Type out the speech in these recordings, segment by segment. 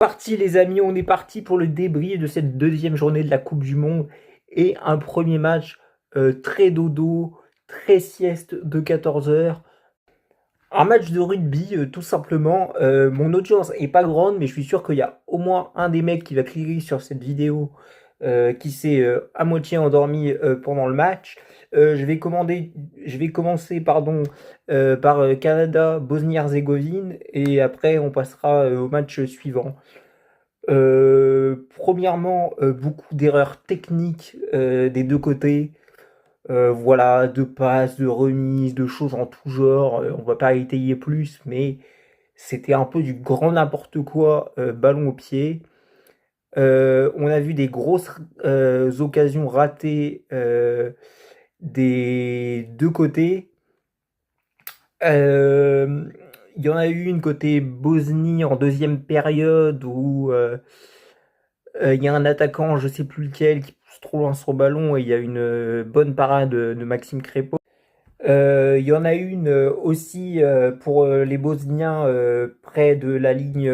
Parti les amis, on est parti pour le débrief de cette deuxième journée de la Coupe du Monde et un premier match très dodo, très sieste de 14 heures. Un match de rugby tout simplement. Mon audience est pas grande mais je suis sûr qu'il y a au moins un des mecs qui va cliquer sur cette vidéo qui s'est à moitié endormi pendant le match. Je vais commencer pardon, par Canada, Bosnie-Herzégovine et après on passera au match suivant. Premièrement, beaucoup d'erreurs techniques des deux côtés. Voilà, de passes, de remises, de choses en tout genre. On va pas étayer plus, mais c'était un peu du grand n'importe quoi, ballon au pied. On a vu des grosses occasions ratées des deux côtés. Il y en a eu une côté Bosnie en deuxième période où il y a un attaquant, je sais plus lequel, qui pousse trop loin son ballon et il y a une bonne parade de Maxime Crépeau. Il y en a une aussi pour les Bosniens près de la ligne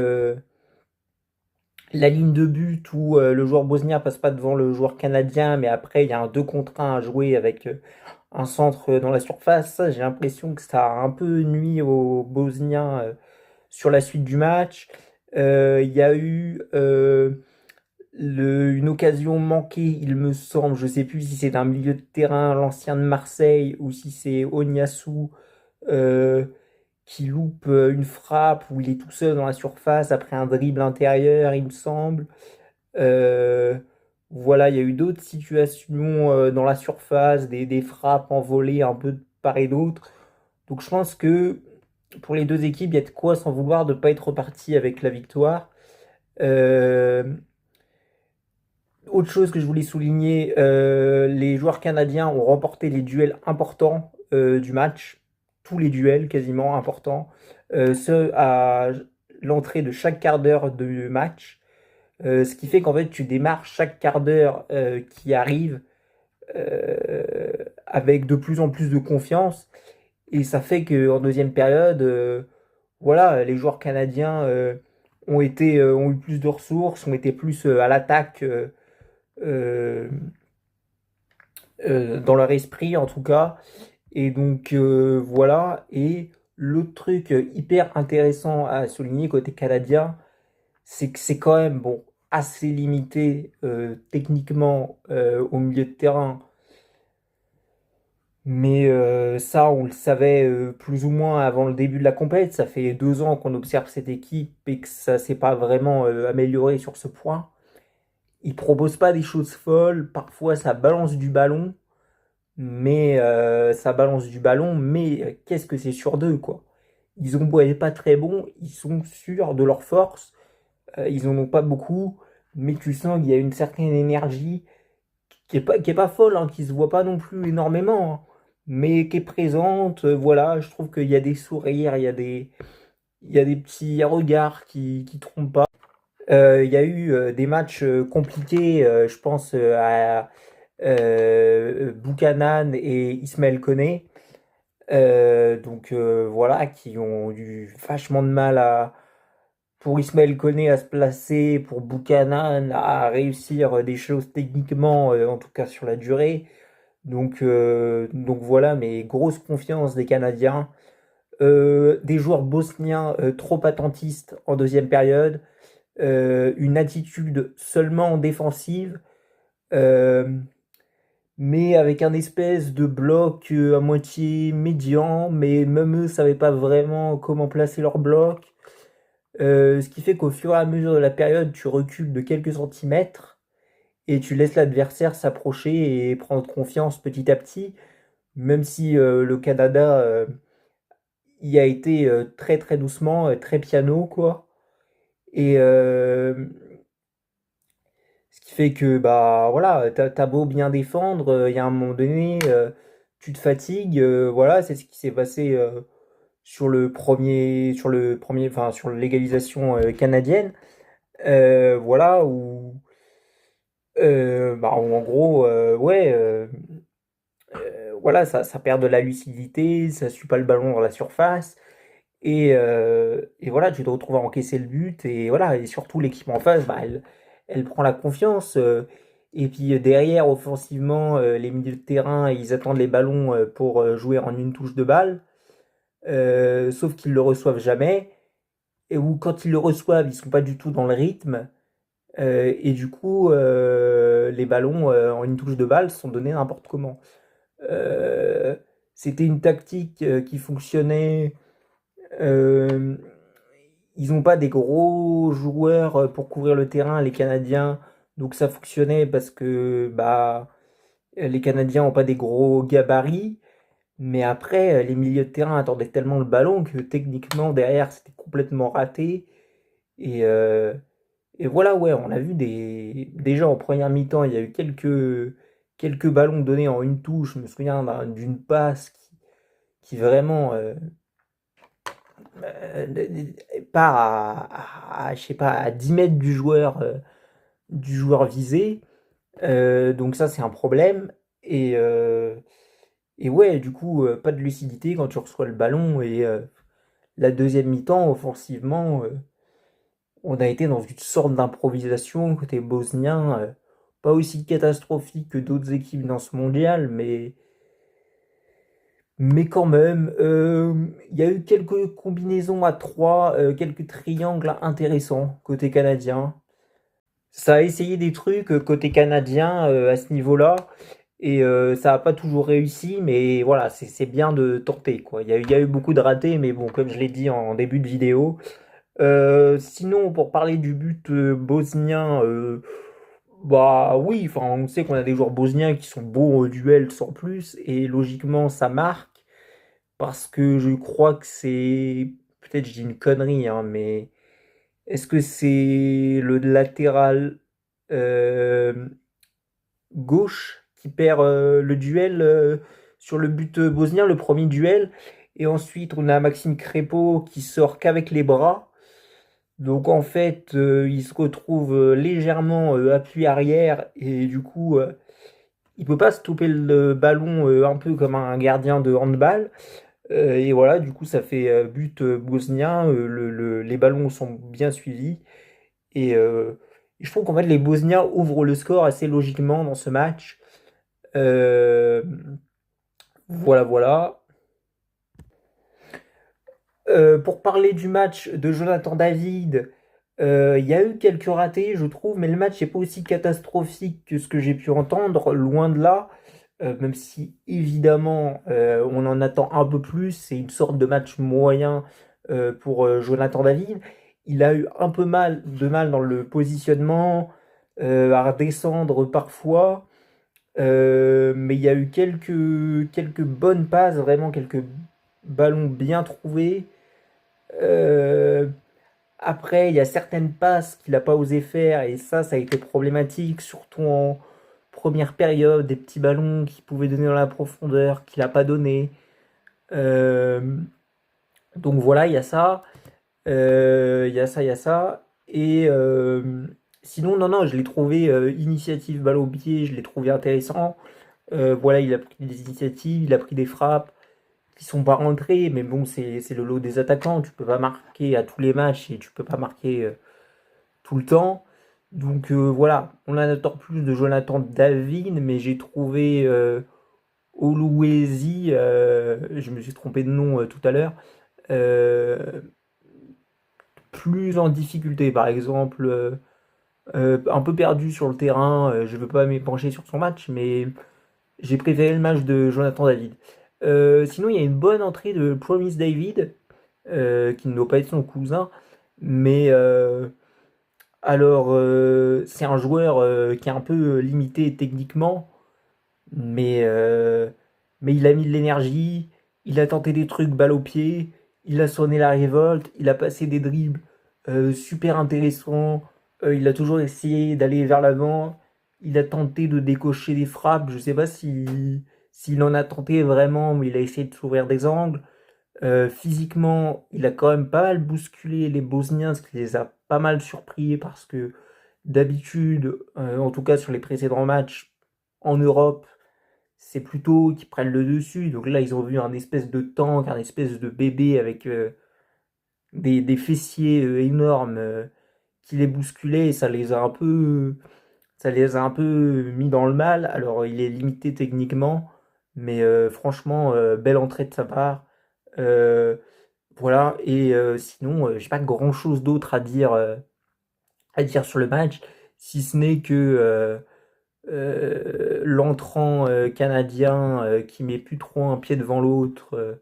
de but où le joueur bosnien passe pas devant le joueur canadien, mais après il y a un 2 contre 1 à jouer avec un centre dans la surface. Ça, j'ai l'impression que ça a un peu nuit aux Bosniens sur la suite du match. Il y a eu une occasion manquée, il me semble, je sais plus si c'est un milieu de terrain, l'ancien de Marseille, ou si c'est Oniasu euh, qui loupe une frappe où il est tout seul dans la surface après un dribble intérieur, il me semble. Euh, voilà, il y a eu d'autres situations dans la surface, des frappes envolées un peu de part et d'autre. Donc je pense que pour les deux équipes, il y a de quoi s'en vouloir de ne pas être reparti avec la victoire. Euh, Autre chose que je voulais souligner, les joueurs canadiens ont remporté les duels importants du match, tous les duels quasiment importants, ceux à l'entrée de chaque quart d'heure de match, ce qui fait qu'en fait tu démarres chaque quart d'heure qui arrive euh, avec de plus en plus de confiance et ça fait qu'en deuxième période, voilà, les joueurs canadiens ont eu plus de ressources, ont été plus à l'attaque. Euh, dans leur esprit en tout cas. Et donc voilà. Et l'autre truc hyper intéressant à souligner côté canadien, c'est que c'est quand même bon assez limité techniquement au milieu de terrain. Mais ça, on le savait plus ou moins avant le début de la compète. Ça fait 2 ans qu'on observe cette équipe et que ça s'est pas vraiment amélioré sur ce point. Ils proposent pas des choses folles. Parfois, ça balance du ballon. Mais ça balance du ballon, mais qu'est-ce que c'est sur d'eux, quoi. Ils ont beau être pas très bons, ils sont sûrs de leur force, ils en ont pas beaucoup, mais tu sens qu'il y a une certaine énergie qui est pas folle, hein, qui se voit pas non plus énormément, hein, mais qui est présente, voilà, je trouve qu'il y a des sourires, il y a des petits regards qui trompent pas. Il y a eu des matchs compliqués, je pense à Buchanan et Ismaël Koné, donc voilà, qui ont eu vachement de mal pour Ismaël Koné à se placer, pour Buchanan à réussir des choses techniquement, en tout cas sur la durée. Donc voilà, mais grosse confiance des Canadiens. Des joueurs bosniens trop attentistes en deuxième période, une attitude seulement défensive. Euh, mais avec un espèce de bloc à moitié médian, mais même eux ne savaient pas vraiment comment placer leur bloc. Ce qui fait qu'au fur et à mesure de la période, tu recules de quelques centimètres et tu laisses l'adversaire s'approcher et prendre confiance petit à petit, même si le Canada y a été très très doucement, très piano, quoi. Et ce qui fait que bah voilà, t'as beau bien défendre, il y a un moment donné, tu te fatigues, voilà, c'est ce qui s'est passé enfin sur l'égalisation canadienne, voilà où, bah, où en gros, ouais, voilà, ça perd de la lucidité, ça suit pas le ballon dans la surface Et voilà, tu te retrouves à encaisser le but. Et voilà, et surtout l'équipe en face, bah, elle prend la confiance. Et puis derrière, offensivement, les milieux de terrain, ils attendent les ballons pour jouer en une touche de balle. Sauf qu'ils le reçoivent jamais. Et ou quand ils le reçoivent, ils sont pas du tout dans le rythme. Et du coup, les ballons en une touche de balle sont donnés n'importe comment. Euh, C'était une tactique qui fonctionnait. euh, Ils n'ont pas des gros joueurs pour couvrir le terrain, les Canadiens. Donc ça fonctionnait parce que bah, les Canadiens n'ont pas des gros gabarits. Mais après, les milieux de terrain attendaient tellement le ballon que techniquement, derrière, c'était complètement raté. Et, euh, et voilà, ouais, on a vu déjà en première mi-temps, il y a eu quelques ballons donnés en une touche. Je me souviens d'une passe qui vraiment part je sais pas, à 10 mètres du joueur visé. Donc ça, c'est un problème. Et, euh, et ouais, du coup, pas de lucidité quand tu reçois le ballon. Et la deuxième mi-temps, offensivement, on a été dans une sorte d'improvisation côté bosnien, pas aussi catastrophique que d'autres équipes dans ce mondial, mais quand même, il y a eu quelques combinaisons à 3, quelques triangles intéressants côté canadien. Ça a essayé des trucs côté canadien à ce niveau-là, et ça n'a pas toujours réussi, mais voilà, c'est bien de tenter, quoi. Il y a eu beaucoup de ratés, mais bon, comme je l'ai dit en début de vidéo. Sinon, pour parler du but bosnien, bah oui, enfin, on sait qu'on a des joueurs bosniens qui sont bons au duel sans plus, et logiquement, ça marque, parce que je crois que c'est. Peut-être je dis une connerie, hein, mais est-ce que c'est le latéral euh, gauche qui perd le duel sur le but bosnien, le premier duel, et ensuite on a Maxime Crépeau qui sort qu'avec les bras. Donc en fait, il se retrouve légèrement appuyé arrière et du coup, il peut pas stopper le ballon un peu comme un gardien de handball. Et voilà, du coup, ça fait but bosnien. Les ballons sont bien suivis. Et je trouve qu'en fait, les Bosniens ouvrent le score assez logiquement dans ce match. Euh, voilà, voilà. Pour parler du match de Jonathan David, il y a eu quelques ratés, je trouve, mais le match n'est pas aussi catastrophique que ce que j'ai pu entendre, loin de là. Même si évidemment on en attend un peu plus, c'est une sorte de match moyen pour Jonathan David. Il a eu un peu de mal dans le positionnement, à redescendre parfois, mais il y a eu quelques bonnes passes, vraiment quelques ballons bien trouvés. Euh, Après, il y a certaines passes qu'il n'a pas osé faire, et ça a été problématique, surtout en première période, des petits ballons qu'il pouvait donner dans la profondeur, qu'il n'a pas donné. Euh, donc voilà, il y a ça. Il y a ça, il y a ça. Et sinon, non, non, je l'ai trouvé initiative balle au pied, je l'ai trouvé intéressant. Voilà, il a pris des initiatives, il a pris des frappes qui sont pas rentrées, mais bon, c'est le lot des attaquants. Tu peux pas marquer à tous les matchs et tu peux pas marquer tout le temps. Donc voilà, on en attend plus de Jonathan David, mais j'ai trouvé Oluwezi, je me suis trompé de nom tout à l'heure, euh, plus en difficulté. Par exemple, un peu perdu sur le terrain. Je ne veux pas m'épancher sur son match, mais j'ai préféré le match de Jonathan David. Sinon, il y a une bonne entrée de Promise David, qui ne doit pas être son cousin, mais alors c'est un joueur qui est un peu limité techniquement, mais, euh, mais il a mis de l'énergie, il a tenté des trucs balle au pied, il a sonné la révolte, il a passé des dribbles super intéressants, il a toujours essayé d'aller vers l'avant, il a tenté de décocher des frappes, je sais pas s'il en a tenté vraiment, mais il a essayé de s'ouvrir des angles. Physiquement, il a quand même pas mal bousculé les Bosniens, ce qui les a pas mal surpris parce que d'habitude, en tout cas sur les précédents matchs en Europe, c'est plutôt qu'ils prennent le dessus. Donc là, ils ont vu un espèce de tank, un espèce de bébé avec des fessiers énormes qui les bousculaient et ça les a un peu mis dans le mal. Alors il est limité techniquement, mais franchement, belle entrée de sa part. Euh, voilà, et sinon, j'ai pas grand-chose d'autre à dire sur le match, si ce n'est que l'entrant canadien qui met plus trop un pied devant l'autre.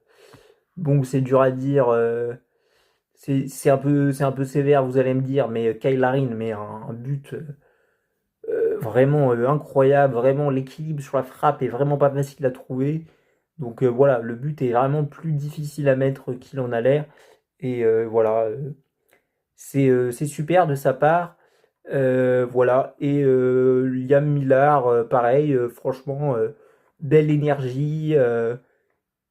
Bon, c'est dur à dire. C'est un peu sévère, vous allez me dire, mais Kyle Larin met un but vraiment incroyable. Vraiment, l'équilibre sur la frappe est vraiment pas facile à trouver. Donc voilà, le but est vraiment plus difficile à mettre qu'il en a l'air. Et voilà, c'est super de sa part. Voilà. Et Liam Millar, pareil, franchement, belle énergie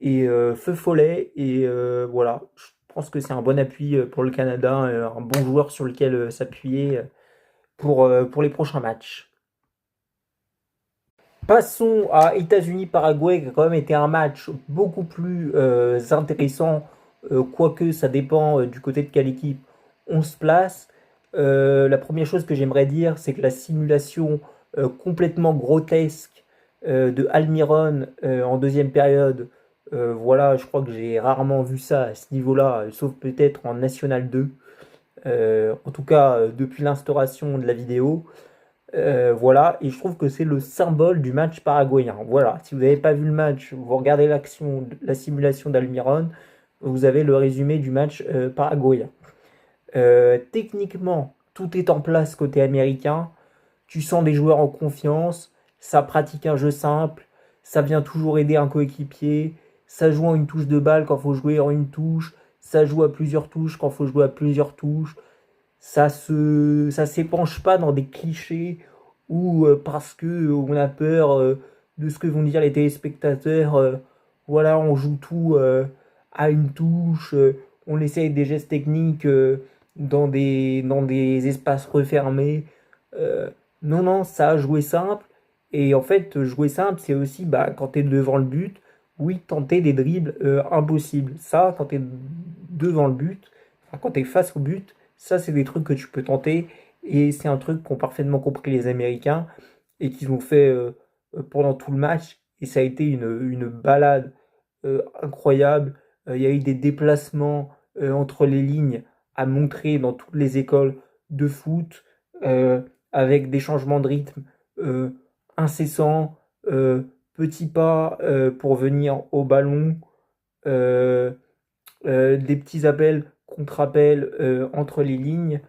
et feu follet. Et voilà, je pense que c'est un bon appui pour le Canada, un bon joueur sur lequel s'appuyer pour les prochains matchs. Passons à États-Unis-Paraguay, qui a quand même été un match beaucoup plus intéressant, quoique ça dépend du côté de quelle équipe on se place. La première chose que j'aimerais dire, c'est que la simulation complètement grotesque de Almiron en deuxième période, voilà, je crois que j'ai rarement vu ça à ce niveau-là, sauf peut-être en National 2, en tout cas depuis l'instauration de la vidéo. Voilà, et je trouve que c'est le symbole du match paraguayen. Voilà, si vous n'avez pas vu le match, vous regardez l'action, la simulation d'Almiron, vous avez le résumé du match paraguayen. Techniquement, tout est en place côté américain. Tu sens des joueurs en confiance, ça pratique un jeu simple, ça vient toujours aider un coéquipier, ça joue en une touche de balle quand il faut jouer en une touche, ça joue à plusieurs touches quand il faut jouer à plusieurs touches, ça s'épanche pas dans des clichés ou parce que on a peur de ce que vont dire les téléspectateurs. Voilà, on joue tout à une touche, on essaye des gestes techniques dans des espaces refermés. Euh, non, non, ça, jouer simple. Et en fait, jouer simple, c'est aussi bah, quand tu es devant le but, oui, tenter des dribbles impossibles. Ça, quand tu es devant le but, enfin, quand tu es face au but, ça, c'est des trucs que tu peux tenter et c'est un truc qu'ont parfaitement compris les Américains et qu'ils ont fait pendant tout le match. Et ça a été une balade incroyable. Il y a eu des déplacements entre les lignes à montrer dans toutes les écoles de foot euh, avec des changements de rythme euh, incessants, petits pas pour venir au ballon, euh, des petits appels, contre-appels entre les lignes.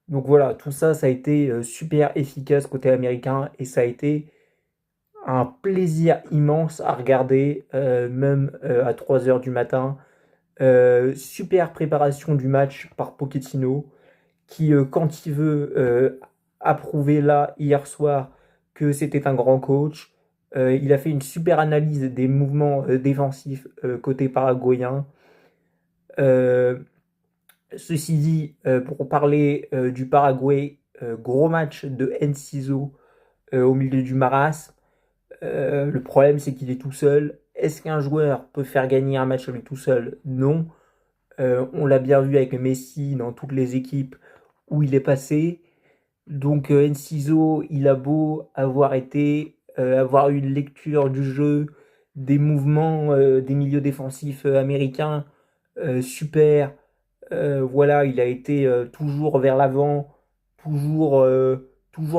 Donc voilà, tout ça, ça a été super efficace côté américain et ça a été un plaisir immense à regarder, même à 3 heures du matin. Super préparation du match par Pochettino, qui, quand il veut, a prouvé là, hier soir, que c'était un grand coach. Il a fait une super analyse des mouvements défensifs côté paraguayen. Euh, Ceci dit, pour parler du Paraguay, gros match de Enciso au milieu du marasme. Le problème, c'est qu'il est tout seul. Est-ce qu'un joueur peut faire gagner un match à lui tout seul? Non. On l'a bien vu avec Messi dans toutes les équipes où il est passé. Donc Enciso, il a beau avoir eu une lecture du jeu, des mouvements des milieux défensifs américains super. Voilà, il a été toujours vers l'avant, toujours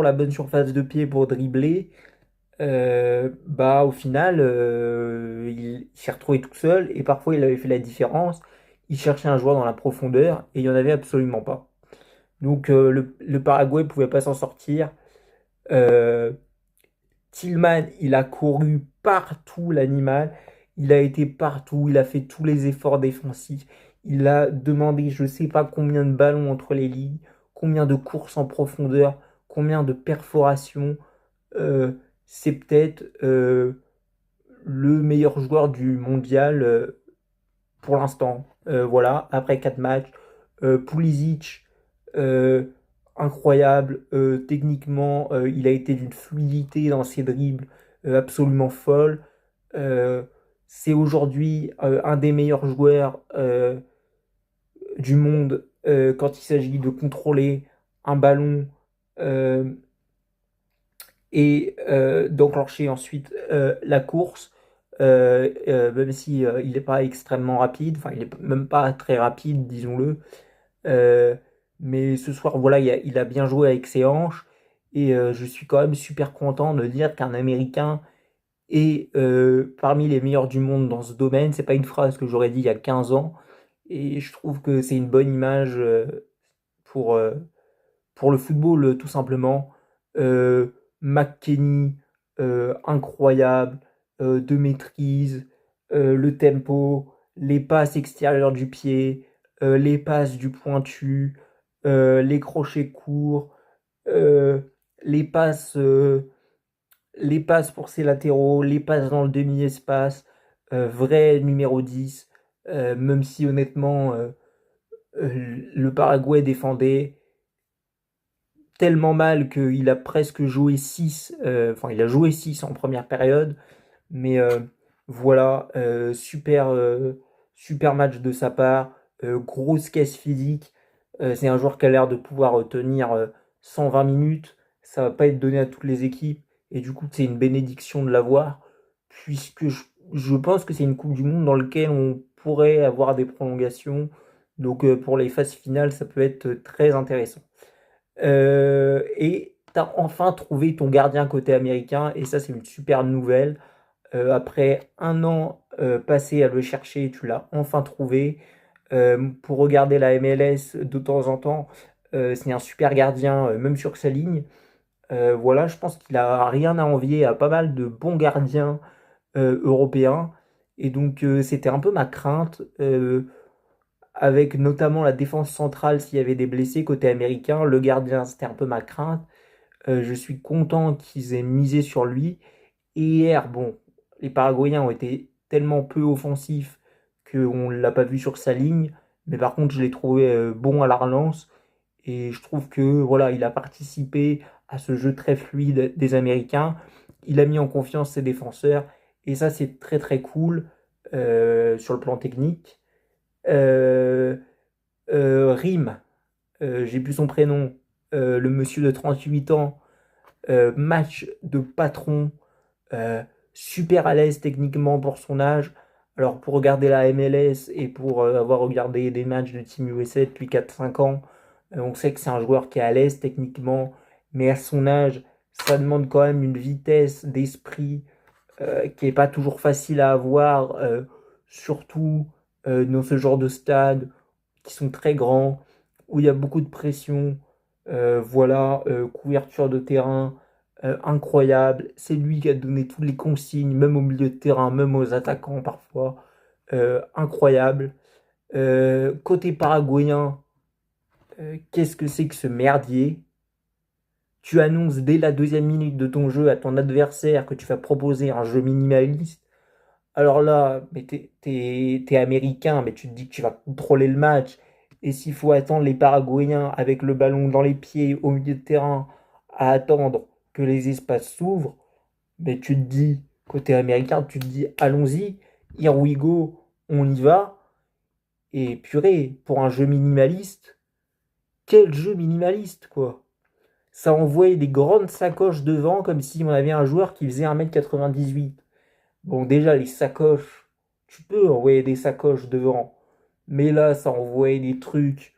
la bonne surface de pied pour dribbler. Bah, au final, il s'est retrouvé tout seul et parfois il avait fait la différence. Il cherchait un joueur dans la profondeur et il n'y en avait absolument pas. Donc le Paraguay ne pouvait pas s'en sortir. Euh, Tillman, il a couru partout l'animal. Il a été partout. Il a fait tous les efforts défensifs. Il a demandé je ne sais pas combien de ballons entre les lignes, combien de courses en profondeur, combien de perforations. Euh, c'est peut-être le meilleur joueur du mondial pour l'instant. Voilà, après 4 matchs. Pulisic, euh, incroyable. Techniquement, il a été d'une fluidité dans ses dribbles absolument folle. Euh, c'est aujourd'hui un des meilleurs joueurs du monde quand il s'agit de contrôler un ballon euh, et d'enclencher ensuite la course, même si il n'est pas extrêmement rapide, enfin il n'est même pas très rapide, disons-le. Euh, mais ce soir, voilà, il a bien joué avec ses hanches et je suis quand même super content de dire qu'un Américain est parmi les meilleurs du monde dans ce domaine. C'est pas une phrase que j'aurais dit il y a 15 ans et je trouve que c'est une bonne image pour, euh, pour le football, tout simplement. McKennie, incroyable, de maîtrise, le tempo, les passes extérieures du pied, les passes du pointu, les crochets courts, euh, les passes, euh, les passes pour ses latéraux, les passes dans le demi-espace, vrai numéro 10, même si honnêtement le Paraguay défendait tellement mal qu'il a presque joué 6, enfin il a joué 6 en première période, mais voilà, super match de sa part, grosse caisse physique, c'est un joueur qui a l'air de pouvoir tenir 120 minutes, ça va pas être donné à toutes les équipes, et du coup c'est une bénédiction de l'avoir, puisque je pense que c'est une Coupe du Monde dans laquelle on pourrait avoir des prolongations, donc pour les phases finales ça peut être très intéressant. Et tu as enfin trouvé ton gardien côté américain, et ça, c'est une super nouvelle. Après un an passé à le chercher, tu l'as enfin trouvé. Pour regarder la MLS de temps en temps, c'est un super gardien, même sur sa ligne. Voilà, je pense qu'il a rien à envier à pas mal de bons gardiens européens. Et donc, c'était un peu ma crainte. Avec notamment la défense centrale s'il y avait des blessés côté américain. Le gardien, c'était un peu ma crainte. Je suis content qu'ils aient misé sur lui. Et hier, bon, les Paraguayens ont été tellement peu offensifs qu'on ne l'a pas vu sur sa ligne. Mais par contre, je l'ai trouvé bon à la relance. Et je trouve que voilà, il a participé à ce jeu très fluide des Américains. Il a mis en confiance ses défenseurs. Et ça, c'est très très cool sur le plan technique. Euh, Rim, j'ai plus son prénom, le monsieur de 38 ans, match de patron, euh, super à l'aise techniquement pour son âge. Alors pour regarder la MLS et pour avoir regardé des matchs de Team USA depuis 4 5 ans, on sait que c'est un joueur qui est à l'aise techniquement, mais à son âge, ça demande quand même une vitesse d'esprit qui n'est pas toujours facile à avoir, surtout dans ce genre de stade qui sont très grands, où il y a beaucoup de pression. Voilà, couverture de terrain incroyable. C'est lui qui a donné toutes les consignes, même au milieu de terrain, même aux attaquants parfois. Incroyable. Côté paraguayen, qu'est-ce que c'est que ce merdier? Tu annonces dès la 2e minute de ton jeu à ton adversaire que tu vas proposer un jeu minimaliste. Alors là, mais t'es américain, mais tu te dis que tu vas contrôler le match. Et s'il faut attendre les Paraguayens avec le ballon dans les pieds au milieu de terrain à attendre que les espaces s'ouvrent, mais tu te dis, côté américain, tu te dis allons-y, here we go, on y va. Et purée, pour un jeu minimaliste, quel jeu minimaliste, quoi. Ça envoyait des grandes sacoches devant comme si on avait un joueur qui faisait 1,98 m. Bon, déjà, les sacoches, tu peux envoyer des sacoches devant. Mais là, ça envoyait des trucs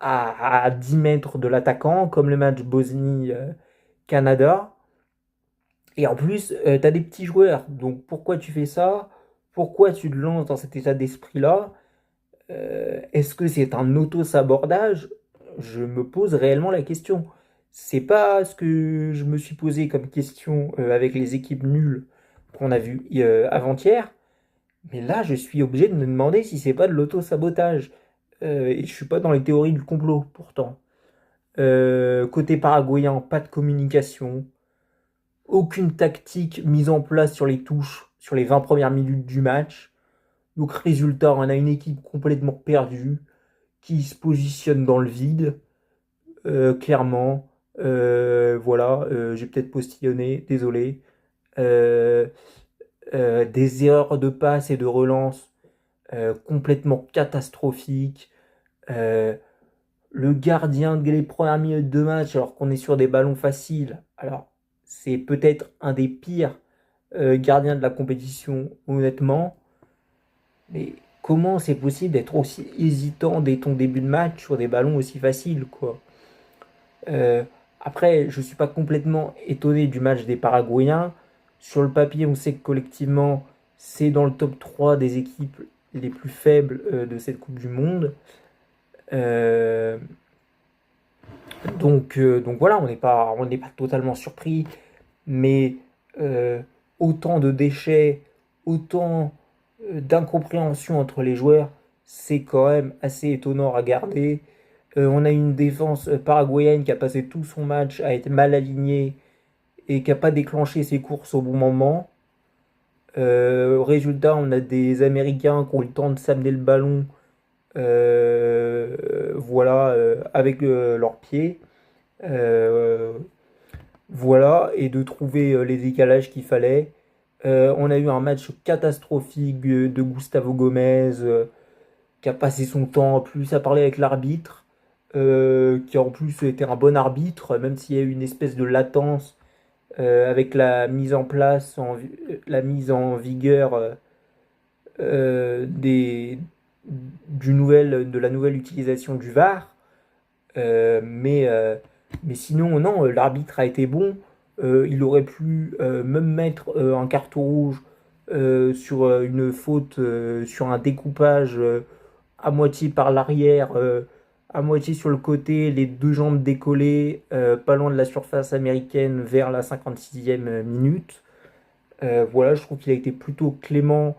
à 10 mètres de l'attaquant, comme le match Bosnie-Canada. Et en plus, tu as des petits joueurs. Donc, pourquoi tu fais ça? Pourquoi tu te lances dans cet état d'esprit-là? Est-ce que c'est un auto-sabordage? Je me pose réellement la question. C'est pas ce que je me suis posé comme question avec les équipes nulles qu'on a vues avant-hier. Mais là, je suis obligé de me demander si c'est pas de l'auto-sabotage. Et je suis pas dans les théories du complot, pourtant. Côté paraguayen, pas de communication, aucune tactique mise en place sur les touches sur les 20 premières minutes du match. Donc, résultat, on a une équipe complètement perdue qui se positionne dans le vide, clairement. Voilà, j'ai peut-être postillonné, désolé. Euh, des erreurs de passe et de relance complètement catastrophiques. Euh, le gardien dès les premières minutes de match, alors qu'on est sur des ballons faciles, alors c'est peut-être un des pires gardiens de la compétition, honnêtement. Mais comment c'est possible d'être aussi hésitant dès ton début de match sur des ballons aussi faciles, quoi? Euh, Après, je suis pas complètement étonné du match des Paraguayens. Sur le papier, on sait que collectivement, c'est dans le top 3 des équipes les plus faibles de cette Coupe du Monde. Euh, donc voilà, on n'est pas totalement surpris, mais euh, autant de déchets, autant d'incompréhension entre les joueurs, c'est quand même assez étonnant à regarder. On a une défense paraguayenne qui a passé tout son match à être mal alignée et qui n'a pas déclenché ses courses au bon moment. Résultat, on a des Américains qui ont eu le temps de s'amener le ballon, voilà, avec leurs pieds. Euh, voilà, et de trouver les décalages qu'il fallait. On a eu un match catastrophique de Gustavo Gomez, qui a passé son temps en plus à parler avec l'arbitre, qui en plus était un bon arbitre, même s'il y a eu une espèce de latence avec la mise en place, la mise en vigueur des, de la nouvelle utilisation du VAR. Euh, mais, euh, mais sinon, non, l'arbitre a été bon. Il aurait pu même mettre un carton rouge sur une faute, sur un découpage à moitié par l'arrière, à moitié sur le côté, les deux jambes décollées, pas loin de la surface américaine vers la 56e minute. Voilà, je trouve qu'il a été plutôt clément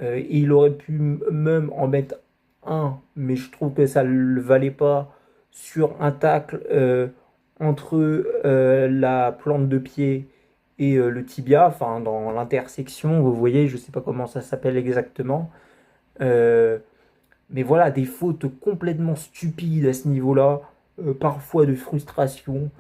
et il aurait pu même en mettre un, mais je trouve que ça ne le valait pas sur un tacle entre la plante de pied et le tibia, enfin dans l'intersection, vous voyez, je ne sais pas comment ça s'appelle exactement. Euh, mais voilà, des fautes complètement stupides à ce niveau-là, parfois de frustration,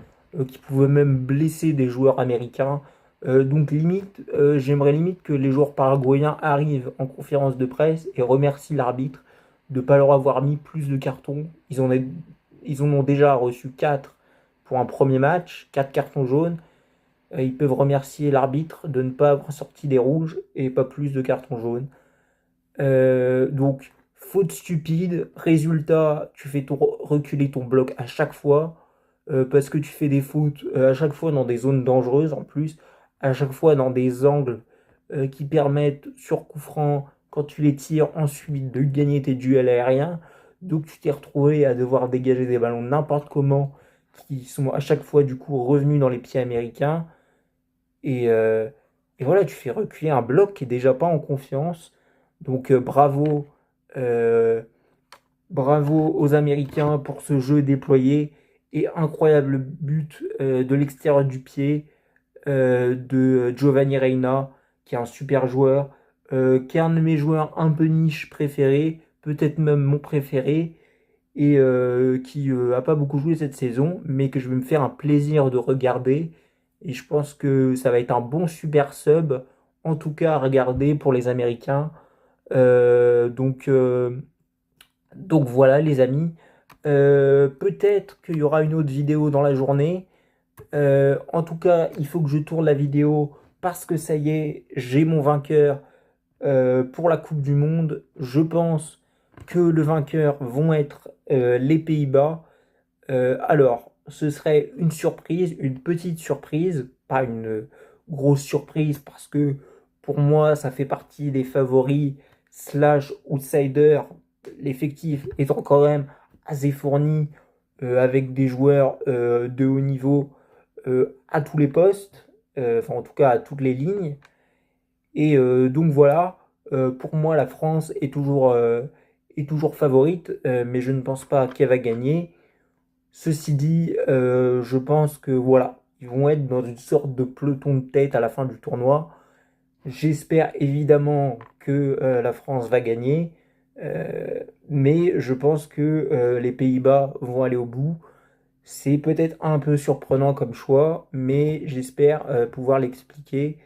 qui pouvaient même blesser des joueurs américains. Donc limite, j'aimerais limite que les joueurs paraguayens arrivent en conférence de presse et remercient l'arbitre de ne pas leur avoir mis plus de cartons. Ils en ont déjà reçu 4 pour un premier match, 4 cartons jaunes. Ils peuvent remercier l'arbitre de ne pas avoir sorti des rouges et pas plus de cartons jaunes. Donc, faute stupide, résultat, tu fais reculer ton bloc à chaque fois, parce que tu fais des fautes à chaque fois dans des zones dangereuses en plus, à chaque fois dans des angles qui permettent, sur coup franc, quand tu les tires ensuite, de gagner tes duels aériens. Donc, tu t'es retrouvé à devoir dégager des ballons n'importe comment, qui sont à chaque fois du coup revenus dans les pieds américains. Et, euh, et voilà, tu fais reculer un bloc qui est déjà pas en confiance. Donc euh, bravo aux Américains pour ce jeu déployé et incroyable but de l'extérieur du pied de Giovanni Reina, qui est un super joueur, qui est un de mes joueurs un peu niche préférés, peut-être même mon préféré, et qui a pas beaucoup joué cette saison, mais que je vais me faire un plaisir de regarder. Et je pense que ça va être un bon super sub, en tout cas à regarder pour les Américains. Donc voilà les amis. Peut-être qu'il y aura une autre vidéo dans la journée. En tout cas, il faut que je tourne la vidéo parce que ça y est, j'ai mon vainqueur pour la Coupe du Monde. Je pense que le vainqueur vont être les Pays-Bas. Alors, ce serait une surprise, une petite surprise, pas une grosse surprise parce que pour moi, ça fait partie des favoris slash outsiders. L'effectif étant quand même assez fourni avec des joueurs de haut niveau à tous les postes, enfin en tout cas à toutes les lignes. Et donc voilà, pour moi la France est toujours favorite, mais je ne pense pas qu'elle va gagner. Ceci dit, je pense que voilà, ils vont être dans une sorte de peloton de tête à la fin du tournoi. J'espère évidemment que la France va gagner, mais je pense que les Pays-Bas vont aller au bout. C'est peut-être un peu surprenant comme choix, mais j'espère pouvoir l'expliquer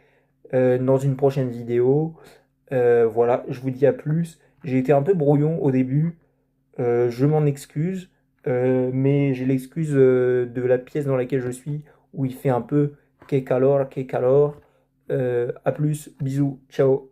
dans une prochaine vidéo. Voilà, je vous dis à plus. J'ai été un peu brouillon au début, Je m'en excuse, mais j'ai l'excuse de la pièce dans laquelle je suis où il fait un peu que calor, que calor. À plus, bisous, ciao.